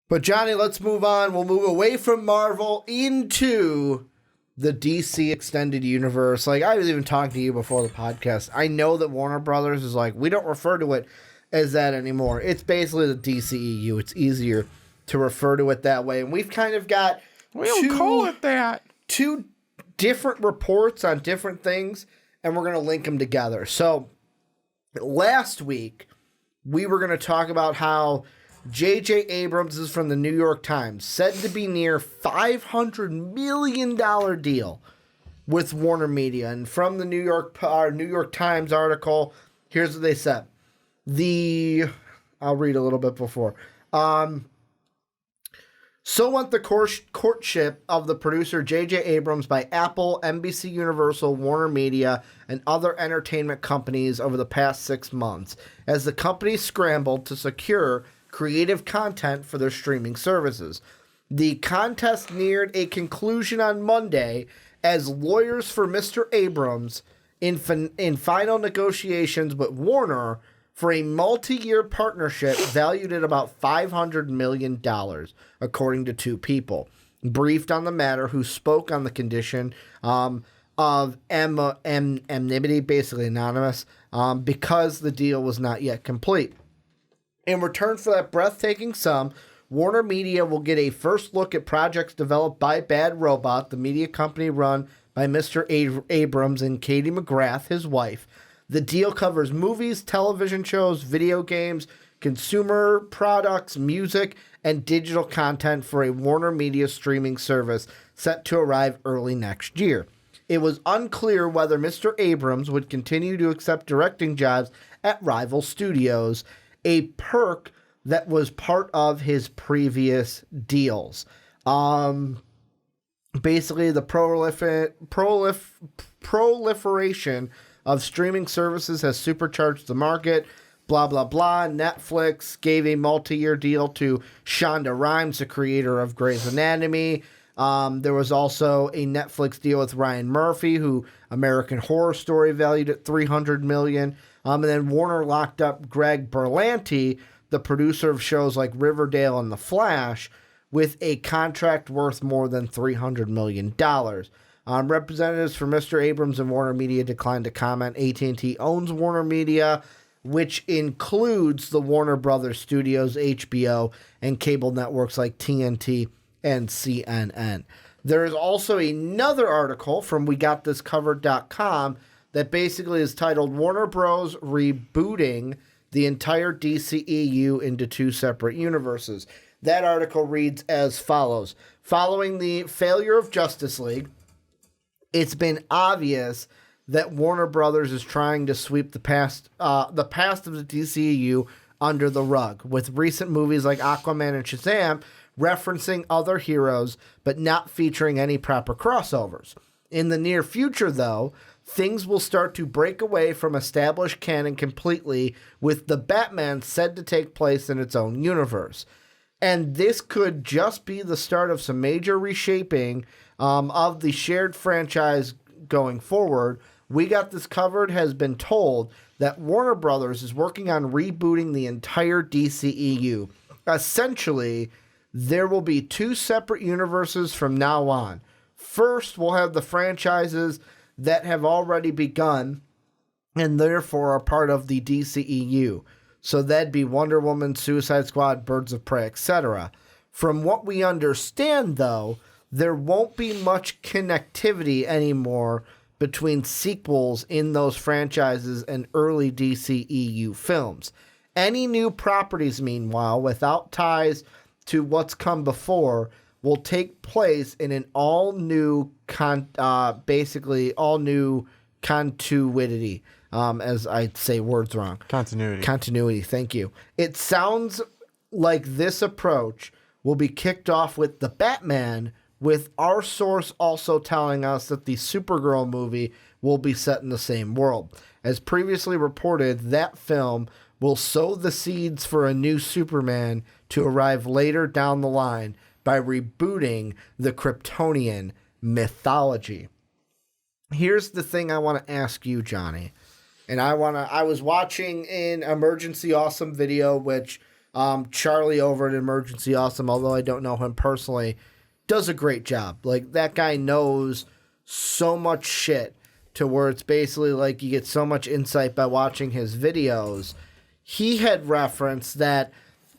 But Johnny, let's move on. We'll move away from Marvel into the DC extended universe. Like, I was even talking to you before the podcast. I know that Warner Brothers is like, we don't refer to it as that anymore. It's basically the DCEU. It's easier to refer to it that way. And we've kind of got we don't call it that. Two different reports on different things, and we're going to link them together. So last week, we were going to talk about how JJ Abrams is from the New York Times, said to be near $500 million deal with WarnerMedia. And from the New York Times article, here's what they said. I'll read a little bit before. So went the courtship of the producer J.J. Abrams by Apple, NBC Universal, WarnerMedia, and other entertainment companies over the past 6 months, as the companies scrambled to secure creative content for their streaming services. The contest neared a conclusion on Monday as lawyers for Mr. Abrams in final negotiations with Warner for a multi-year partnership valued at about $500 million, according to two people briefed on the matter who spoke on the condition of anonymity, basically anonymous, because the deal was not yet complete. In return for that breathtaking sum, WarnerMedia will get a first look at projects developed by Bad Robot, the media company run by Mr. Abrams and Katie McGrath, his wife. The deal covers movies, television shows, video games, consumer products, music, and digital content for a WarnerMedia streaming service set to arrive early next year. It was unclear whether Mr. Abrams would continue to accept directing jobs at rival studios, a perk that was part of his previous deals. Basically, the proliferation of streaming services has supercharged the market, blah, blah, blah. Netflix gave a multi-year deal to Shonda Rhimes, the creator of Grey's Anatomy. There was also a Netflix deal with Ryan Murphy, who American Horror Story valued at $300 million. And then Warner locked up Greg Berlanti, the producer of shows like Riverdale and The Flash, with a contract worth more than $300 million. Representatives for Mr. Abrams and WarnerMedia declined to comment. AT&T owns WarnerMedia, which includes the Warner Brothers Studios, HBO, and cable networks like TNT and CNN. There is also another article from WeGotThisCovered.com that basically is titled Warner Bros. Rebooting the entire DCEU into two separate universes. That article reads as follows. Following the failure of Justice League, it's been obvious that Warner Brothers is trying to sweep the past of the DCEU under the rug, with recent movies like Aquaman and Shazam referencing other heroes but not featuring any proper crossovers. In the near future, though, things will start to break away from established canon completely, with the Batman said to take place in its own universe. And this could just be the start of some major reshaping of the shared franchise going forward. We Got This Covered has been told that Warner Brothers is working on rebooting the entire DCEU. Essentially, there will be two separate universes from now on. First, we'll have the franchises that have already begun and therefore are part of the DCEU. So that'd be Wonder Woman, Suicide Squad, Birds of Prey, etc. From what we understand, though, there won't be much connectivity anymore between sequels in those franchises and early DCEU films. Any new properties, meanwhile, without ties to what's come before, will take place in an all-new, basically all-new continuity. As I say words wrong. Continuity, thank you. It sounds like this approach will be kicked off with The Batman, with our source also telling us that the Supergirl movie will be set in the same world. As previously reported, that film will sow the seeds for a new Superman to arrive later down the line by rebooting the Kryptonian mythology. Here's the thing I want to ask you, Johnny. And I was watching an Emergency Awesome video, which Charlie over at Emergency Awesome, although I don't know him personally, does a great job. Like, that guy knows so much shit to where it's basically like you get so much insight by watching his videos. He had referenced that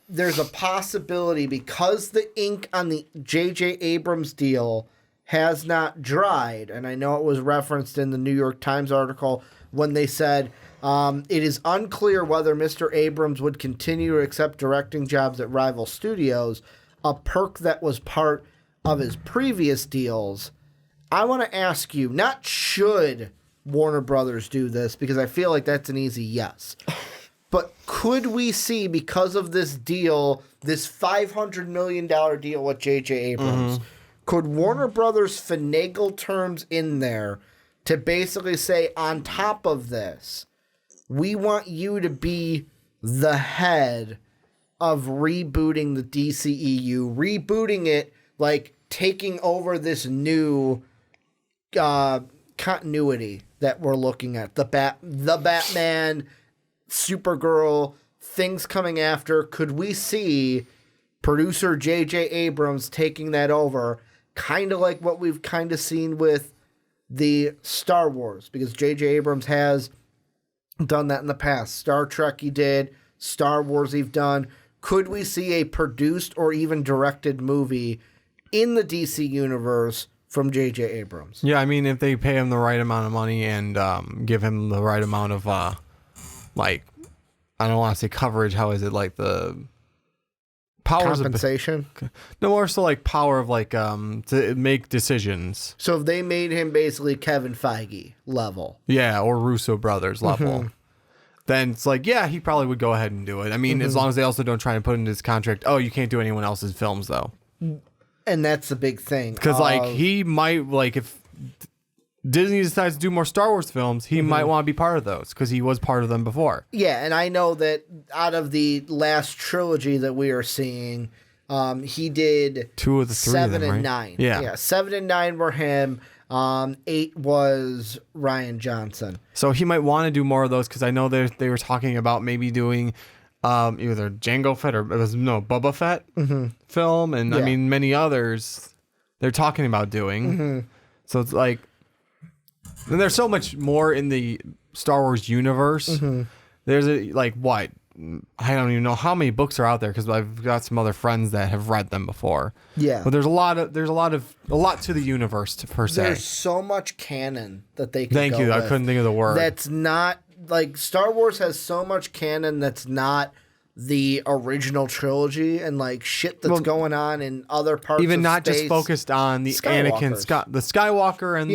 there's a possibility because the ink on the JJ Abrams deal has not dried, and I know it was referenced in the New York Times article when they said it is unclear whether Mr. Abrams would continue to accept directing jobs at rival studios, a perk that was part of his previous deals. I want to ask you, not should Warner Brothers do this, because I feel like that's an easy yes. But could we see, because of this deal, this $500 million deal with J.J. Abrams, could Warner Brothers finagle terms in there to basically say, on top of this, we want you to be the head of rebooting the DCEU, rebooting it, like taking over this new continuity that we're looking at, the Batman, Supergirl, things coming after. Could we see producer J.J. Abrams taking that over, kind of like what we've kind of seen with the Star Wars? Because J.J. Abrams has done that in the past. Star Trek he did, Star Wars he've done. Could we see a produced or even directed movie in the DC universe from J.J. Abrams? Yeah, I mean, if they pay him the right amount of money and give him the right amount of, like, I don't want to say coverage. How is it, like the powers compensation? No, more so like power of like to make decisions. So if they made him basically Kevin Feige level, yeah, or Russo brothers level, then it's like, yeah, he probably would go ahead and do it. I mean, as long as they also don't try and put into his contract, oh, you can't do anyone else's films though. And that's the big thing. Because like he might, like, if Disney decides to do more Star Wars films, he might want to be part of those because he was part of them before. Yeah, and I know that out of the last trilogy that we are seeing, he did 2 of the 3 7 of them, and right? 9. Yeah, 7 and 9 were him. 8 was Rian Johnson. So he might want to do more of those because I know they were talking about maybe doing either Jango Fett or Boba Fett film, and I mean many others they're talking about doing. So it's like, and there's so much more in the Star Wars universe. There's what, I don't even know how many books are out there because I've got some other friends that have read them before. Yeah, but there's a lot to the universe per se. There's so much canon that they can Thank go you. with. I couldn't think of the word. That's not like Star Wars has so much canon that's not the original trilogy and like shit that's going on in other parts. Even of not space. just focused on the Anakin, the Skywalker, and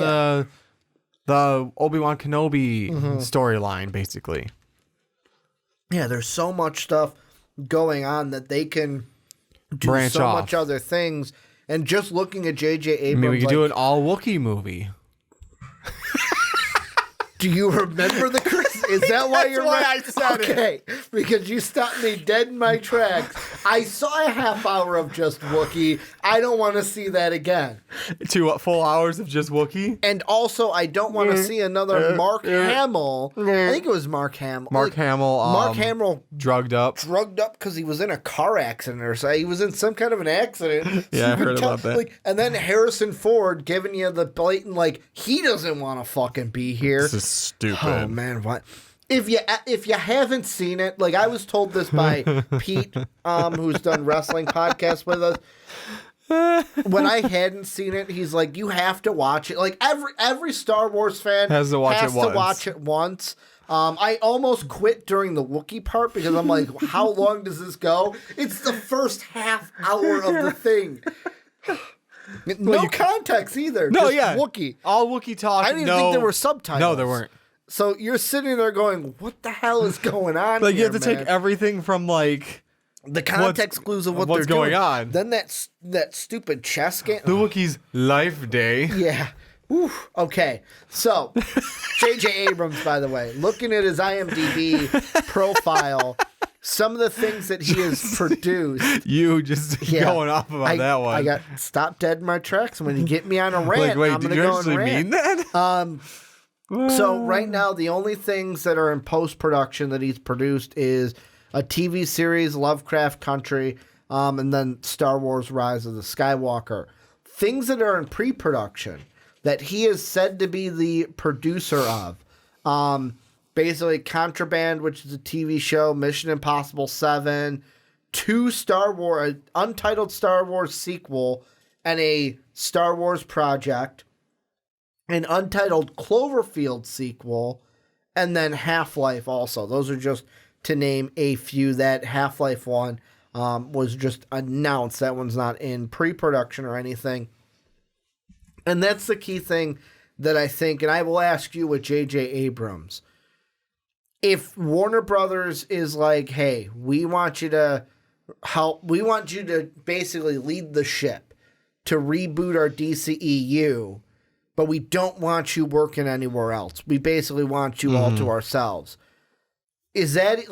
the Obi-Wan Kenobi storyline, basically. Yeah, there's so much stuff going on that they can do branch so off. much other things. And just looking at J.J. Abrams, I mean, we could do an all Wookiee movie. Do you remember the Chris? Is that why you're why right? I said it. Okay, because you stopped me dead in my tracks. I saw a half hour of just Wookiee. I don't want to see that again. 2 full hours of just Wookiee? And also, I don't want to see another Mark Hamill. I think it was Mark Hamill. Mark Hamill drugged up. drugged up because he was in a car accident or something. He was in some kind of an accident. Yeah, I heard about that. And then Harrison Ford giving you the blatant, like, he doesn't want to fucking be here. This is stupid. Oh, man, what? If you haven't seen it, like, I was told this by Pete, who's done wrestling podcasts with us. When I hadn't seen it, he's like, you have to watch it. Like, every Star Wars fan has to watch it once. I almost quit during the Wookiee part because I'm like, how long does this go? It's the first half hour of the thing. No context either. No, just Wookiee. All Wookiee talk. I didn't even think there were subtitles. No, there weren't. So you're sitting there going, what the hell is going on like, here, you have to take everything from, like, the context clues of what's going on. Then that stupid chess game. The Wookiee's life day. Yeah. Oof. Okay. So, J.J. Abrams, by the way, looking at his IMDb profile, some of the things that he has produced. You just going off about that one. I got stopped dead in my tracks. When you get me on a rant, wait, I'm going did to you go actually and rant. mean that? So right now, the only things that are in post-production that he's produced is a TV series, Lovecraft Country, and then Star Wars Rise of the Skywalker. Things that are in pre-production that he is said to be the producer of. Basically, Contraband, which is a TV show, Mission Impossible 7, 2 Star Wars, an untitled Star Wars sequel, and a Star Wars project, an untitled Cloverfield sequel, and then Half-Life also. Those are just to name a few. That Half-Life one was just announced. That one's not in pre-production or anything. And that's the key thing that I think, and I will ask you with JJ Abrams. If Warner Brothers is like, hey, we want you to help, we want you to basically lead the ship to reboot our DCEU, but we don't want you working anywhere else. We basically want you all to ourselves. Is that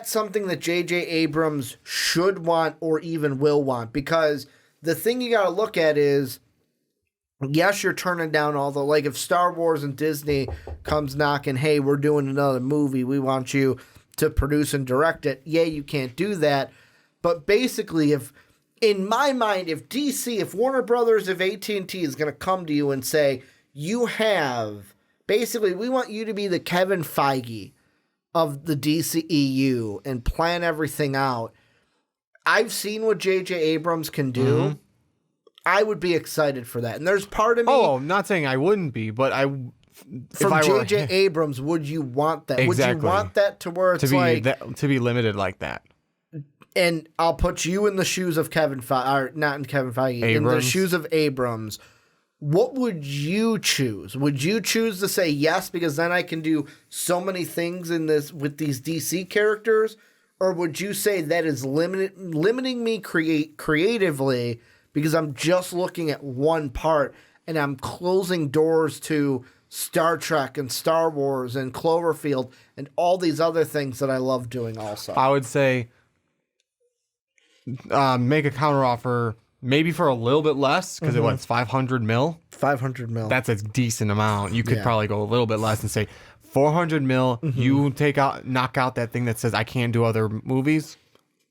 something that JJ Abrams should want or even will want? Because the thing you got to look at is, yes, you're turning down all the, like, if Star Wars and Disney comes knocking, hey, we're doing another movie, we want you to produce and direct it. Yeah, you can't do that. But basically, if, in my mind, if DC, if Warner Brothers, if AT&T is going to come to you and say, you have, basically, we want you to be the Kevin Feige of the DCEU and plan everything out. I've seen what JJ Abrams can do. Mm-hmm. I would be excited for that. And there's part of me... Oh, I'm not saying I wouldn't be, but from JJ Abrams, would you want that? Exactly. Would you want that to where it's to be limited like that? And I'll put you in the shoes of Kevin Feige, or not in Kevin Feige, in the shoes of Abrams. What would you choose? Would you choose to say yes, because then I can do so many things in this with these DC characters? Or would you say that is limiting me creatively, because I'm just looking at one part and I'm closing doors to Star Trek and Star Wars and Cloverfield and all these other things that I love doing also? I would say make a counteroffer, maybe for a little bit less, because it was 500 mil. 500 mil. That's a decent amount. You could probably go a little bit less and say 400 mil. You knock out that thing that says I can't do other movies.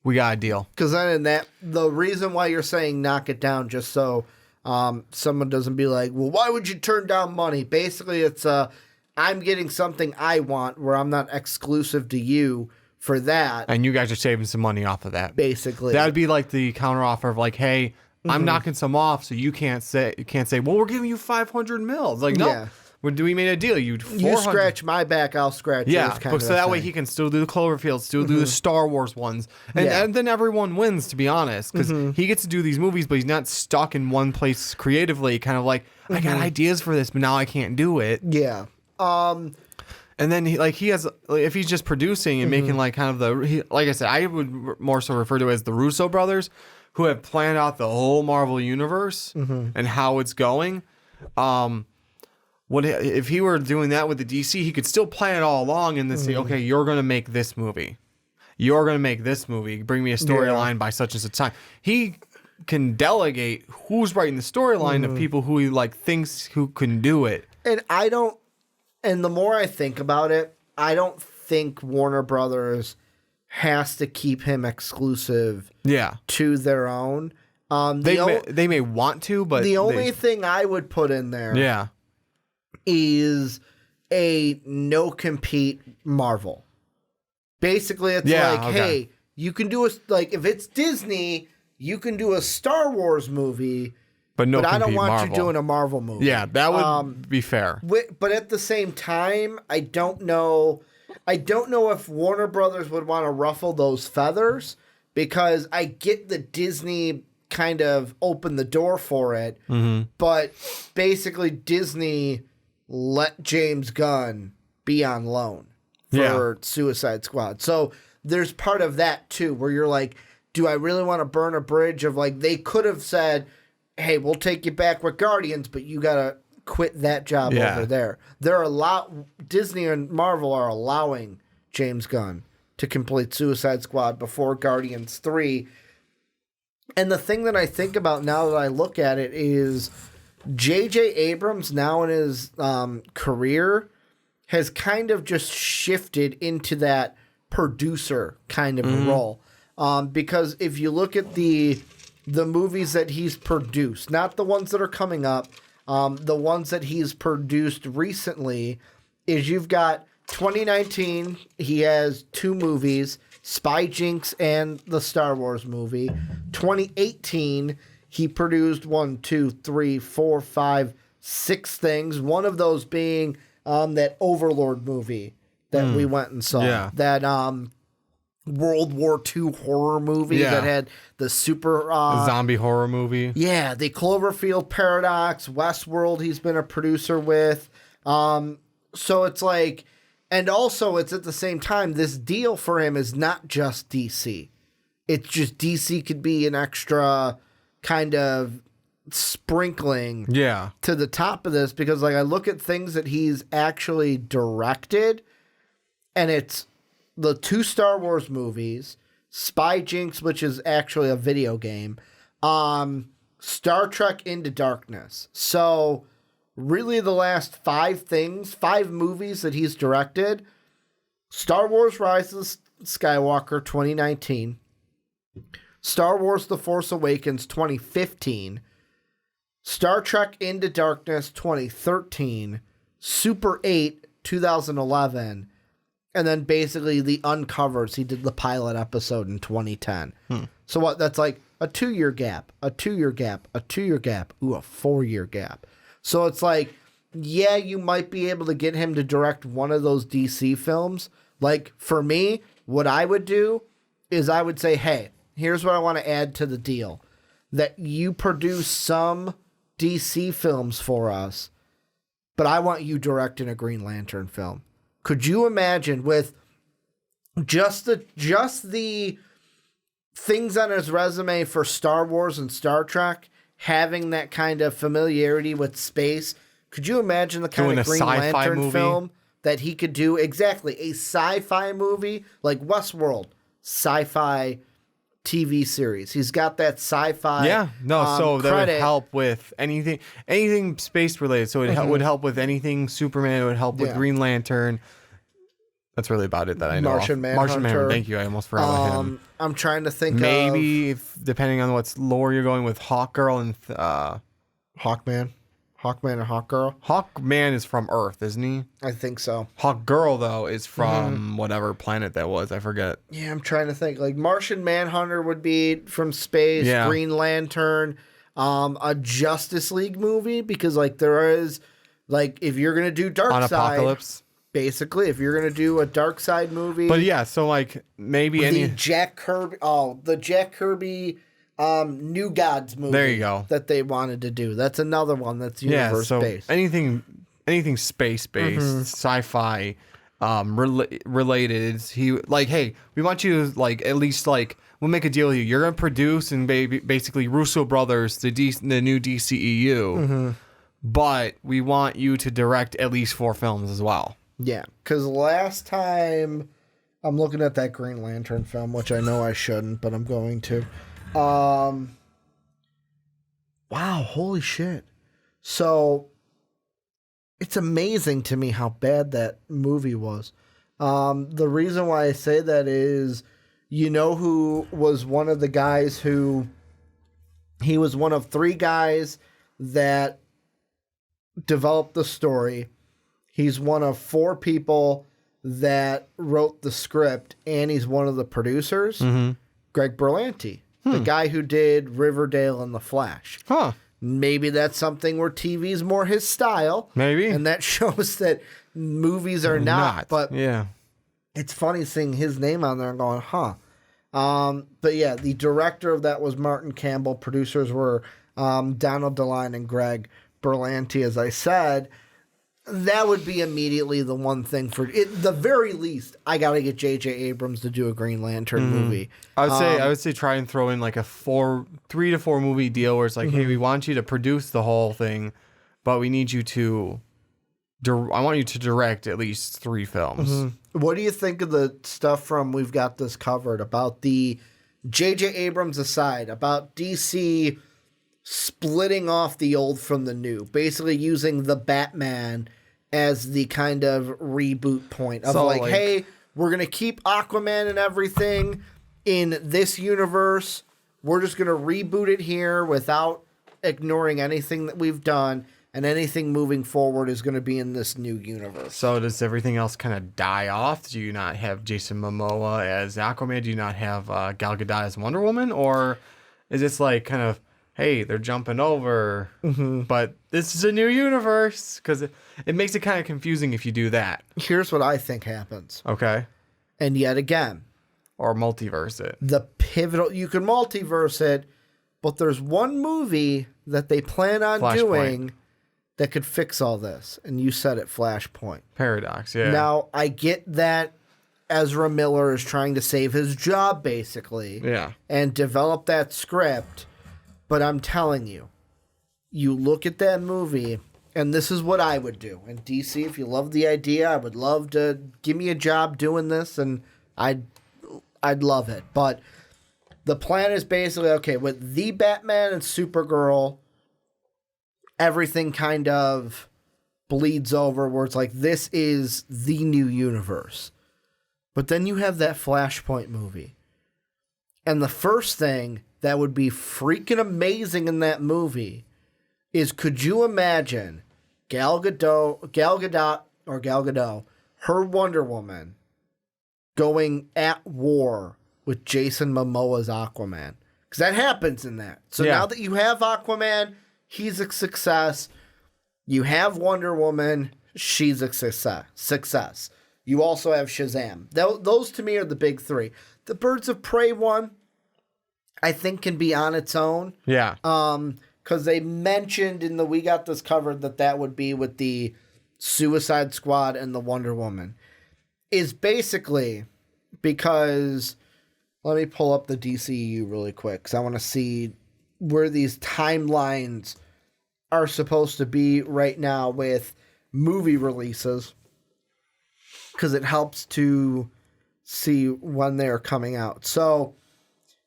We got a deal. Because then the reason why you're saying knock it down, just so someone doesn't be like, well, why would you turn down money? Basically, it's I'm getting something I want where I'm not exclusive to you for that. And you guys are saving some money off of that. Basically. That would be like the counteroffer of like, hey, I'm knocking some off, so you can't say, well, we're giving you 500 mils. Like, no. Yeah. We made a deal. You scratch my back, I'll scratch yours. Yeah, so that way he can still do the Cloverfield, still do the Star Wars ones. And then everyone wins, to be honest, because he gets to do these movies, but he's not stuck in one place creatively, kind of like, I got ideas for this, but now I can't do it. Yeah. And then he has, if he's just producing and making like kind of like I said, I would more so refer to it as the Russo brothers, who have planned out the whole Marvel universe and how it's going. What if he were doing that with the DC? He could still plan it all along and then say, okay, you're going to make this movie. You're going to make this movie. Bring me a storyline by such and such time. He can delegate who's writing the storyline of people who he thinks who can do it. And and the more I think about it, I don't think Warner Brothers has to keep him exclusive to their own. They may want to, but the only thing I would put in there is a no-compete Marvel. Basically, it's hey, you can do if it's Disney, you can do a Star Wars movie, but I don't want you doing a Marvel movie. Yeah, that would be fair. But at the same time, I don't know if Warner Brothers would want to ruffle those feathers, because I get the Disney kind of opened the door for it, but basically Disney let James Gunn be on loan for Suicide Squad. So there's part of that too, where you're like, do I really want to burn a bridge of they could have said, hey, we'll take you back with Guardians, but you got to quit that job over there. Disney and Marvel are allowing James Gunn to complete Suicide Squad before Guardians 3. And the thing that I think about now that I look at it is J.J. Abrams now in his career has kind of just shifted into that producer kind of a role. Because if you look at the movies that he's produced, not the ones that are coming up, the ones that he's produced recently, is you've got 2019, he has 2 movies, Spy Jinx and the Star Wars movie. 2018, he produced 1, 2, 3, 4, 5, 6 things. One of those being that Overlord movie that we went and saw. Yeah. That World War II horror movie that had the super zombie horror movie. Yeah, the Cloverfield Paradox, Westworld. He's been a producer with. So it's like, and also it's at the same time, this deal for him is not just DC. It's just DC could be an extra kind of sprinkling to the top of this, because like I look at things that he's actually directed, and it's the 2 Star Wars movies, Spy Jinx, which is actually a video game, Star Trek Into Darkness. So really the last 5 movies that he's directed: Star Wars Rise of Skywalker 2019, Star Wars The Force Awakens 2015, Star Trek Into Darkness 2013, Super 8 2011, and then basically the Uncovers. He did the pilot episode in 2010. So what? That's like a 2-year gap, a 2-year gap, a 2-year gap, a 4-year gap. So it's like, yeah, you might be able to get him to direct one of those DC films. Like for me, what I would do is I would say, hey, here's what I want to add to the deal. That you produce some DC films for us, but I want you directing a Green Lantern film. Could you imagine, with just the things on his resume for Star Wars and Star Trek, having that kind of familiarity with space? Could you imagine the kind of Green Lantern film that he could do? Exactly, a sci-fi movie like Westworld, sci-fi TV series. He's got that sci-fi. Yeah, no, so that credit. would help with anything space related. So it would help with anything Superman. It would help with Green Lantern. That's really about it that I know. Martian Manhunter. Thank you. I almost forgot about him. I'm trying to think. Maybe if depending on what's lore you're going with, Hawkgirl and Hawkman and Hawkgirl. Hawkman is from Earth, isn't he? I think so. Hawkgirl though is from whatever planet that was. I forget. Yeah, I'm trying to think. Like Martian Manhunter would be from space. Yeah. Green Lantern, a Justice League movie, because like there is, like, if you're gonna do Darkseid, Apocalypse. basically, if you're gonna do a Darkseid movie. But yeah, so like maybe the Jack Kirby New Gods movie. There you go. That they wanted to do. That's another one that's universe based. Anything space based, sci-fi related. He like, hey, we want you to like at least like we'll make a deal with you. You're gonna produce and basically Russo Brothers, the new DCEU, but we want you to direct at least 4 films as well. Yeah, because last time I'm looking at that Green Lantern film, which I know I shouldn't, but I'm going to. Wow, holy shit. So it's amazing to me how bad that movie was. The reason why I say that is, you know who was one of the guys he was one of 3 guys that developed the story. He's one of 4 people that wrote the script, and he's one of the producers. Greg Berlanti, the guy who did Riverdale and The Flash. Huh. Maybe that's something where TV's more his style. Maybe. And that shows that movies are not. But yeah, it's funny seeing his name on there and going, huh. But yeah, the director of that was Martin Campbell. Producers were Donald DeLine and Greg Berlanti, as I said. That would be immediately the one thing for it. The very least, I got to get JJ Abrams to do a Green Lantern movie. I would say try and throw in like a 3 to 4 movie deal where it's like, hey, we want you to produce the whole thing, but we need you to. I want you to direct at least 3 films. What do you think of the stuff from We've Got This Covered about the JJ Abrams aside, about DC splitting off the old from the new, basically using the Batman as the kind of reboot point of, so like, hey, we're going to keep Aquaman and everything in this universe. We're just going to reboot it here without ignoring anything that we've done, and anything moving forward is going to be in this new universe. So does everything else kind of die off? Do you not have Jason Momoa as Aquaman? Do you not have Gal Gadot as Wonder Woman? Or is this like kind of, hey, they're jumping over, but this is a new universe? Because it makes it kind of confusing if you do that. Here's what I think happens. Okay. And yet again, Or multiverse it. the pivotal, you can multiverse it, but there's one movie that they plan on Flashpoint. doing that could fix all this. And you said it, Flashpoint. Paradox, yeah. Now, I get that Ezra Miller is trying to save his job, basically, Yeah. and develop that script. But I'm telling you, you look at that movie, and this is what I would do. And DC, if you love the idea, I would love to give me a job doing this, and I'd love it. But the plan is basically, okay, with the Batman and Supergirl, everything kind of bleeds over where it's like, this is the new universe. But then you have that Flashpoint movie. And the first thing that would be freaking amazing in that movie is, could you imagine Gal Gadot, her Wonder Woman, going at war with Jason Momoa's Aquaman? Because that happens in that. So now that you have Aquaman, he's a success. You have Wonder Woman, she's a success. You also have Shazam. Those to me are the big three. The Birds of Prey one, I think, can be on its own. Yeah. Because they mentioned in the We Got This Covered that would be with the Suicide Squad and the Wonder Woman. Is basically because, let me pull up the DCEU really quick, because I want to see where these timelines are supposed to be right now with movie releases, because it helps to see when they're coming out. So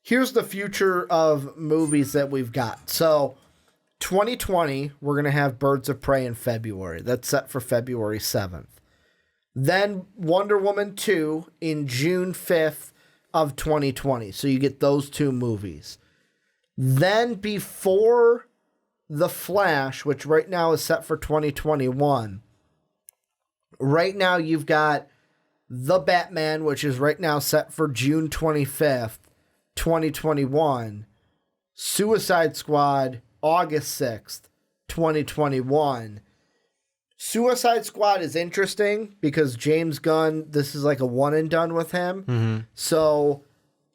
here's the future of movies that we've got. So 2020, we're going to have Birds of Prey in February. That's set for February 7th. Then Wonder Woman 2 in June 5th of 2020. So you get those two movies. Then before The Flash, which right now is set for 2021, right now you've got The Batman, which is right now set for June 25th, 2021. Suicide Squad, August 6th, 2021. Suicide Squad is interesting because James Gunn, this is like a one and done with him. Mm-hmm. So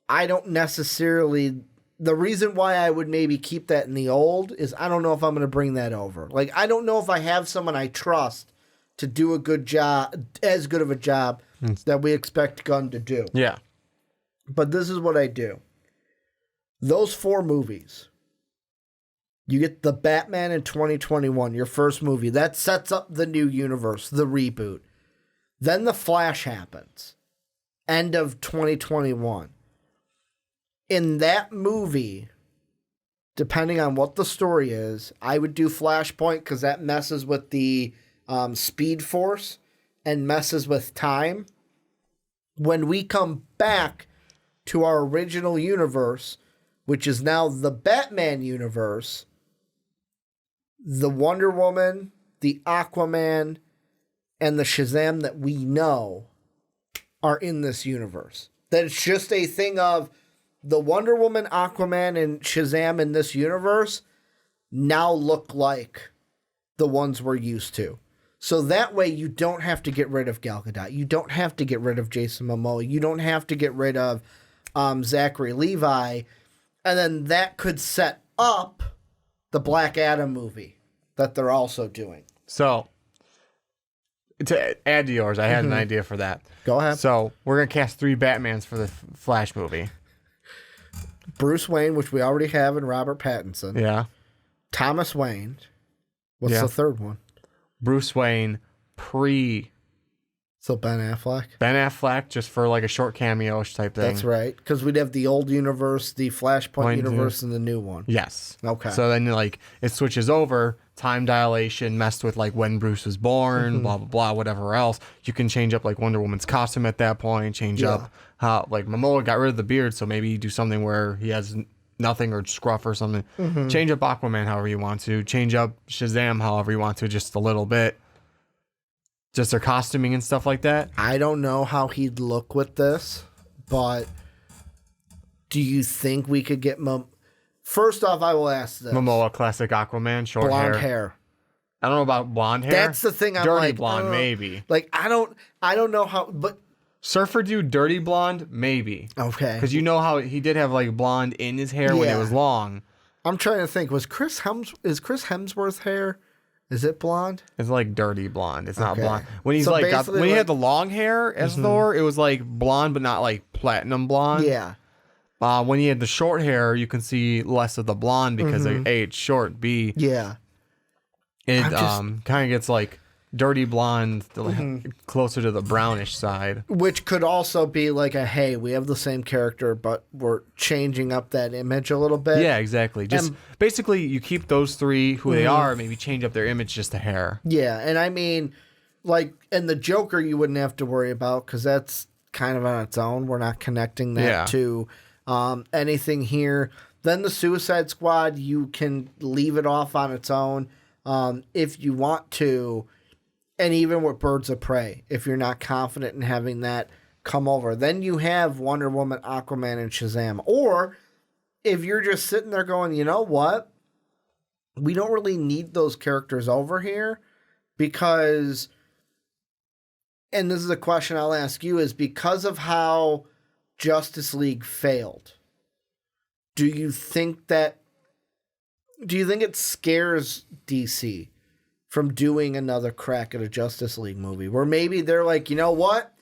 I don't necessarily... The reason why I would maybe keep that in the old is I don't know if I'm going to bring that over. Like, I don't know if I have someone I trust to do a good job, as good of a job that we expect Gunn to do. Yeah. But this is what I do. Those four movies, you get the Batman in 2021, your first movie. That sets up the new universe, the reboot. Then The Flash happens. End of 2021. In that movie, depending on what the story is, I would do Flashpoint because that messes with the Speed Force and messes with time. When we come back to our original universe, which is now the Batman universe, the Wonder Woman, the Aquaman, and the Shazam that we know are in this universe. That it's just a thing of the Wonder Woman, Aquaman, and Shazam in this universe now look like the ones we're used to. So that way you don't have to get rid of Gal Gadot. You don't have to get rid of Jason Momoa. You don't have to get rid of Zachary Levi. And then that could set up the Black Adam movie that they're also doing. So, to add to yours, I had an idea for that. Go ahead. So, we're going to cast 3 Batmans for the Flash movie. Bruce Wayne, which we already have in Robert Pattinson. Yeah. Thomas Wayne. What's the third one? Bruce Wayne So Ben Affleck? Ben Affleck, just for like a short cameo type thing. That's right. Because we'd have the old universe, the Flashpoint universe, and the new one. Yes. Okay. So then like it switches over time dilation messed with like when Bruce was born, blah blah blah, whatever else. You can change up like Wonder Woman's costume at that point. Change up how like Momoa got rid of the beard, so maybe you do something where he has nothing or scruff or something. Change up Aquaman however you want to. Change up Shazam however you want to, just a little bit. Just their costuming and stuff like that. I don't know how he'd look with this, but do you think we could get First off, I will ask this. Momoa, classic Aquaman, short blonde hair. I don't know about blonde hair. That's the thing. I'm dirty like, blonde, maybe. Like I don't know how, but Surfer dude, dirty blonde, maybe. Okay. Because you know how he did have like blonde in his hair when it was long. I'm trying to think. Is Chris Hemsworth's hair? Is it blonde? It's like dirty blonde. It's not blonde. When he's when he had the long hair as Thor, it was like blonde, but not like platinum blonde. Yeah. When he had the short hair, you can see less of the blonde because A, it's short. B, yeah, it kind of gets like dirty blonde, closer to the brownish side. Which could also be like hey, we have the same character, but we're changing up that image a little bit. Yeah, exactly. Just basically, you keep those three who they are, maybe change up their image just a hair. Yeah, and I mean, like, and the Joker you wouldn't have to worry about because that's kind of on its own. We're not connecting that to anything here. Then the Suicide Squad, you can leave it off on its own if you want to. And even with Birds of Prey, if you're not confident in having that come over. Then you have Wonder Woman, Aquaman, and Shazam. Or if you're just sitting there going, you know what? We don't really need those characters over here because, and this is a question I'll ask you, is because of how Justice League failed, do you think it scares DC from doing another crack at a Justice League movie where maybe they're like, you know what?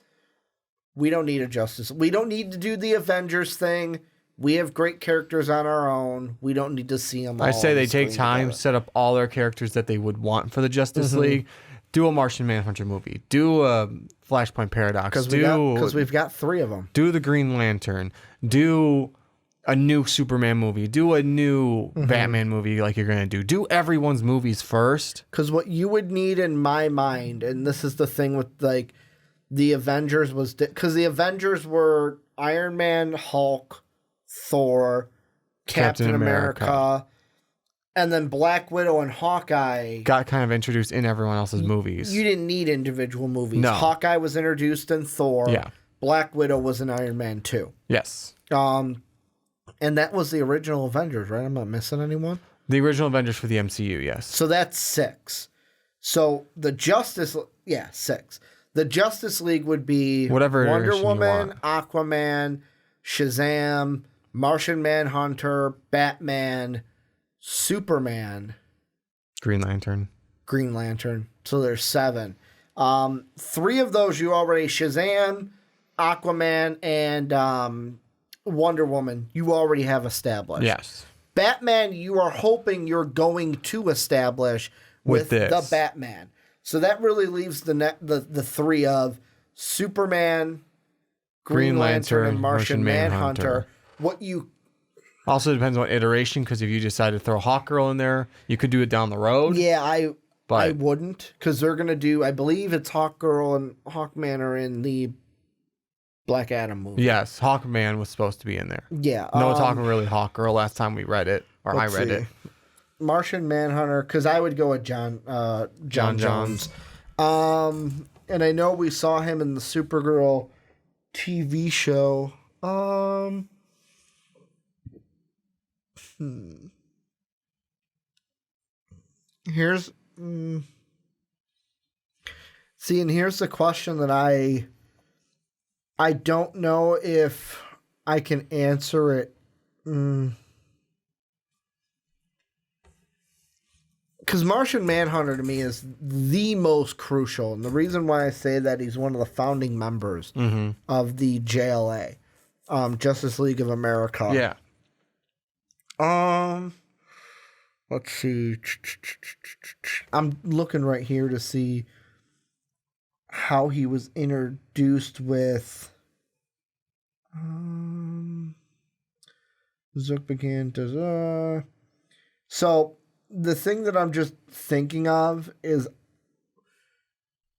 We don't need we don't need to do the Avengers thing. We have great characters on our own. We don't need to see them all. I say they take time, set up all their characters that they would want for the Justice League. Do a Martian Manhunter movie. Do a Flashpoint Paradox. Because we've got 3 of them. Do the Green Lantern. Do a new Superman movie. Do a new Batman movie like you're going to do. Do everyone's movies first. Because what you would need in my mind, and this is the thing with like the Avengers was... Because the Avengers were Iron Man, Hulk, Thor, Captain America, and then Black Widow and Hawkeye got kind of introduced in everyone else's movies. You didn't need individual movies. No. Hawkeye was introduced in Thor. Yeah. Black Widow was in Iron Man 2. Yes. And that was the original Avengers, right? I'm not missing anyone. The original Avengers for the MCU, yes. So that's 6. So the 6. The Justice League would be whatever Wonder Woman, Aquaman, Shazam, Martian Manhunter, Batman, Superman, Green Lantern. So there's 7. 3 of those you already Shazam, Aquaman, and Wonder Woman you already have established. Yes. Batman you are hoping you're going to establish with the Batman. So that really leaves the 3 of Superman, Green Lantern, and Martian Manhunter. What you also depends on iteration, because if you decide to throw Hawkgirl in there, you could do it down the road. Yeah, I wouldn't, because they're gonna do. I believe it's Hawkgirl and Hawkman are in the Black Adam movie. Yes, Hawkman was supposed to be in there. Yeah, no talking really Hawkgirl last time we read it, or I read it. Martian Manhunter, because I would go with John Jones. And I know we saw him in the Supergirl TV show. Here's see, and here's the question that I don't know if I can answer it. Because Martian Manhunter to me is the most crucial. And the reason why I say that, he's one of the founding members of the JLA, Justice League of America. Yeah. Let's see. I'm looking right here to see how he was introduced with. Zook began to. So the thing that I'm just thinking of is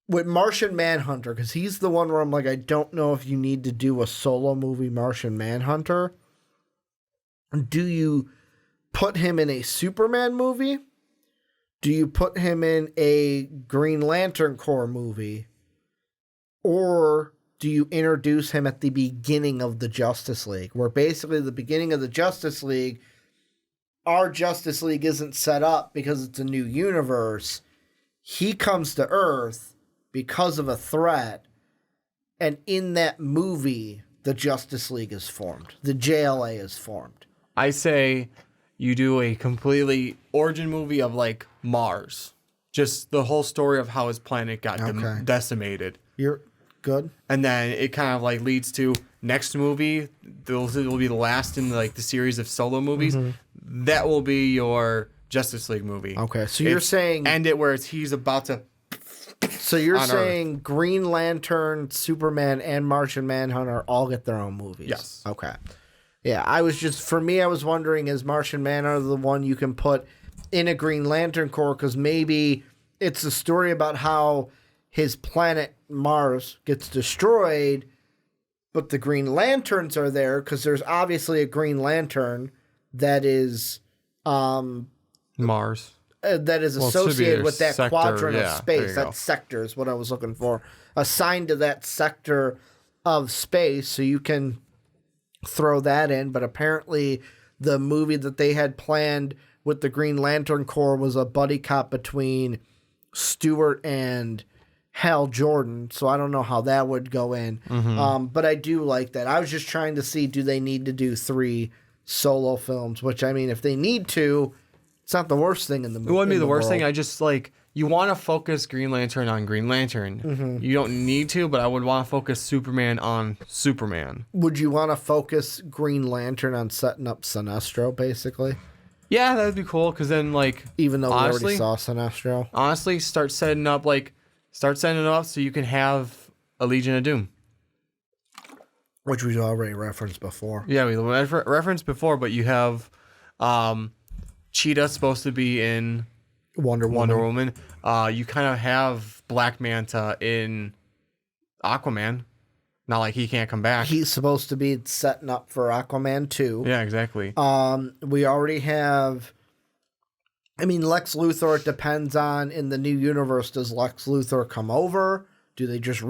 with Martian Manhunter, because he's the one where I'm like, I don't know if you need to do a solo movie Martian Manhunter. Do you put him in a Superman movie? Do you put him in a Green Lantern Corps movie? Or do you introduce him at the beginning of the Justice League? Where basically the beginning of the Justice League, our Justice League isn't set up because it's a new universe. He comes to Earth because of a threat. And in that movie, the Justice League is formed. The JLA is formed. I say you do a completely origin movie of like Mars. Just the whole story of how his planet got decimated. You're good. And then it kind of like leads to next movie. Will be the last in like the series of solo movies. Mm-hmm. That will be your Justice League movie. Okay, so you're saying end it where he's about to. So you're saying Earth. Green Lantern, Superman, and Martian Manhunter all get their own movies? Yes. Okay. Yeah, I was wondering, is Martian Manhunter the one you can put in a Green Lantern Corps? Because maybe it's a story about how his planet Mars gets destroyed, but the Green Lanterns are there because there's obviously a Green Lantern that is Mars. That is associated with that quadrant of space. That sector is what I was looking for. Assigned to that sector of space, so you can throw that in. But apparently the movie that they had planned with the Green Lantern Corps was a buddy cop between Stewart and Hal Jordan, so I don't know how that would go in. Mm-hmm. But I do like that. I was just trying to see, do they need to do 3 solo films? Which, I mean, if they need to, it's not the worst thing in the movie. It wouldn't be the worst thing. I just, like, you want to focus Green Lantern on Green Lantern. Mm-hmm. You don't need to, but I would want to focus Superman on Superman. Would you want to focus Green Lantern on setting up Sinestro, basically? Yeah, that would be cool, because then, like... Even though we already saw Sinestro? Honestly, start setting it up so you can have a Legion of Doom. Which we've already referenced before. Yeah, we referenced before, but you have Cheetah supposed to be in Wonder Woman. You kind of have Black Manta in Aquaman. Not like he can't come back. He's supposed to be setting up for Aquaman 2. Yeah, exactly. We already have... I mean, Lex Luthor, it depends on, in the new universe, does Lex Luthor come over? Do they just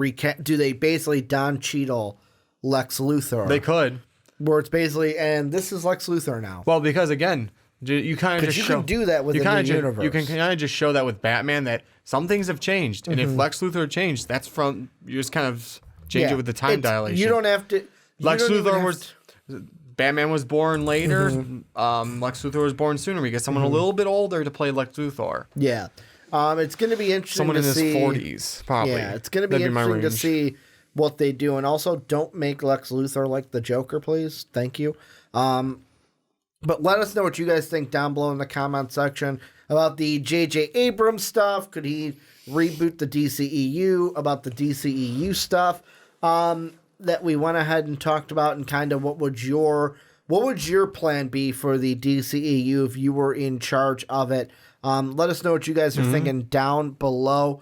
do they basically Don Cheadle Lex Luthor? They could. Where it's basically, and this is Lex Luthor now. Well, because again, you kind of just can do that with the new universe. You can kind of just show that with Batman, that some things have changed. And if Lex Luthor changed, that's from, you just kind of change it with the time dilation. You don't have to. Lex Luthor was... Batman was born later. Mm-hmm. Lex Luthor was born sooner. We get someone a little bit older to play Lex Luthor. Yeah. It's going to be interesting someone to in see. Someone in his 40s, probably. Yeah, it's going to be interesting to see what they do. And also, don't make Lex Luthor like the Joker, please. Thank you. But let us know what you guys think down below in the comment section about the JJ Abrams stuff. Could he reboot the DCEU? About the DCEU stuff. That we went ahead and talked about, and kind of what would your plan be for the DCEU if you were in charge of it? Let us know what you guys are thinking down below.